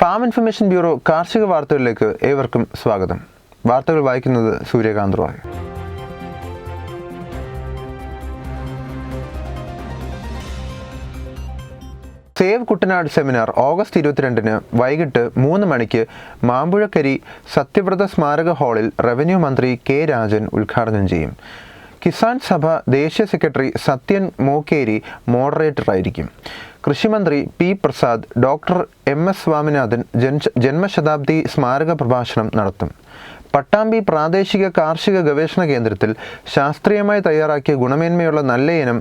Farm information bureau കാർഷിക വാർത്തകളിലേക്ക് ഏവർക്കും സ്വാഗതം. വാർത്തകൾ വായിക്കുന്നത് Suryakant Roy. Save Kuttanad seminar August 22 വൈകിട്ട് 3 മണിക്ക് മാമ്പുഴക്കരി സത്യവ്രത സ്മാരക ഹാളിൽ റവന്യൂ മന്ത്രി കെ രാജൻ ഉദ്ഘാടനം ചെയ്യും. കിസാൻ സഭ ദേശീയ സെക്രട്ടറി സത്യൻ മോക്കേരി മോഡറേറ്ററായിരിക്കും. കൃഷിമന്ത്രി P Prasad doctor MS Swaminathan ജന്മശതാബ്ദി സ്മാരക പ്രഭാഷണം നടത്തും. പട്ടാമ്പി പ്രാദേശിക കാർഷിക ഗവേഷണ കേന്ദ്രത്തിൽ ശാസ്ത്രീയമായി തയ്യാറാക്കിയ ഗുണമേന്മയുള്ള നല്ല ഇനം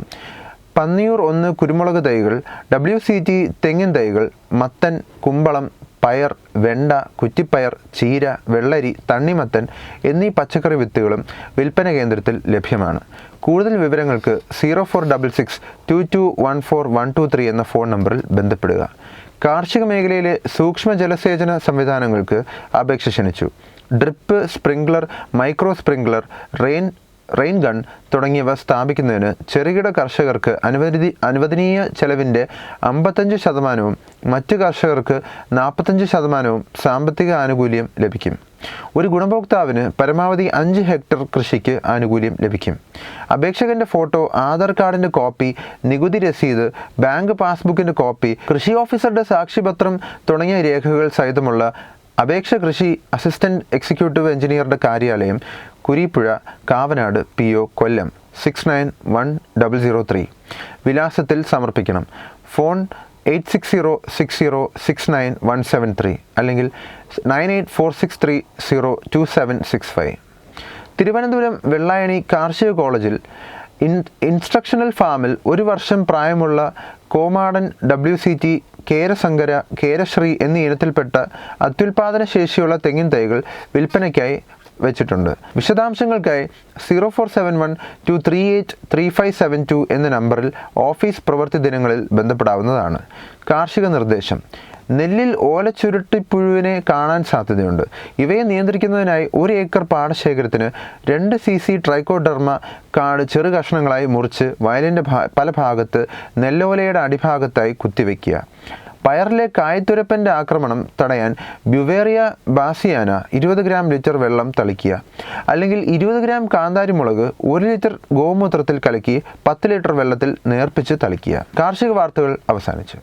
പന്നിയൂർ 1 കുരുമുളക് തൈകൾ, WCT തെങ്ങിൻ തൈകൾ, മത്തൻ, കുമ്പളം, പയർ, വെണ്ട, കുറ്റിപ്പയർ, ചീര, വെള്ളരി, തണ്ണിമത്തൻ എന്നീ പച്ചക്കറി വിത്തുകളും വിൽപ്പന കേന്ദ്രത്തിൽ ലഭ്യമാണ്. കൂടുതൽ വിവരങ്ങൾക്ക് 0466 2214 എന്ന ഫോൺ നമ്പറിൽ ബന്ധപ്പെടുക. കാർഷിക മേഖലയിലെ സൂക്ഷ്മ ജലസേചന സംവിധാനങ്ങൾക്ക് അപേക്ഷ ക്ഷണിച്ചു. Drip, sprinkler, micro sprinkler, rain gun തുടങ്ങിയവ സ്ഥാപിക്കുന്നതിന് ചെറുകിട കർഷകർക്ക് അനുവദനീയ ചെലവിൻ്റെ 55%, മറ്റ് കർഷകർക്ക് 45% സാമ്പത്തിക ആനുകൂല്യം ലഭിക്കും. ഒരു ഗുണഭോക്താവിന് പരമാവധി 5 ഹെക്ടർ കൃഷിക്ക് ആനുകൂല്യം ലഭിക്കും. അപേക്ഷകന്റെ ഫോട്ടോ, ആധാർ കാർഡിൻ്റെ കോപ്പി, നികുതി രസീത്, ബാങ്ക് പാസ്ബുക്കിൻ്റെ കോപ്പി, കൃഷി ഓഫീസറുടെ സാക്ഷ്യപത്രം തുടങ്ങിയ രേഖകൾ സഹിതമുള്ള അപേക്ഷ കൃഷി അസിസ്റ്റന്റ് എക്സിക്യൂട്ടീവ് എഞ്ചിനീയറുടെ കാര്യാലയം, കുരീപ്പുഴ, കാവനാട് PO, കൊല്ലം 691003 വിലാസത്തിൽ സമർപ്പിക്കണം. ഫോൺ 8606069173 അല്ലെങ്കിൽ 9846302765. തിരുവനന്തപുരം വെള്ളായണി കാർഷിക കോളേജിൽ ഇൻസ്ട്രക്ഷണൽ ഫാമിൽ 1 വർഷം പ്രായമുള്ള കോമാടൻ, WCT, കേരസങ്കര, കേരശ്രീ എന്നീ ഇനത്തിൽപ്പെട്ട അത്യുൽപാദന ശേഷിയുള്ള തെങ്ങിൻ തൈകൾ വിൽപ്പനയ്ക്കായി വെച്ചിട്ടുണ്ട്. വിശദാംശങ്ങൾക്കായി 047123835572 എന്ന നമ്പറിൽ ഓഫീസ് പ്രവൃത്തി ദിനങ്ങളിൽ ബന്ധപ്പെടാവുന്നതാണ്. കാർഷിക നിർദ്ദേശം: നെല്ലിൽ ഓലച്ചുരുട്ടിപ്പുഴുവിനെ കാണാൻ സാധ്യതയുണ്ട്. ഇവയെ നിയന്ത്രിക്കുന്നതിനായി 1 ഏക്കർ പാടശേഖരത്തിന് 2 cc ട്രൈക്കോഡെർമ കാട് ചെറു കഷ്ണങ്ങളായി മുറിച്ച് വയലിൻ്റെ പല ഭാഗത്ത് നെല്ലോലയുടെ അടിഭാഗത്തായി കുത്തിവെക്കുക. പയറിലെ കായ്ത്തുരപ്പൻ്റെ ആക്രമണം തടയാൻ ബ്യുവേറിയ ബാസിയാന 20 ഗ്രാം ലിറ്റർ വെള്ളം തളിക്കുക. അല്ലെങ്കിൽ 20 ഗ്രാം കാന്താരിമുളക് 1 ലിറ്റർ ഗോമൂത്രത്തിൽ കലക്കി 10 ലിറ്റർ വെള്ളത്തിൽ നേർപ്പിച്ച് തളിക്കുക. കാർഷിക വാർത്തകൾ അവസാനിച്ചു.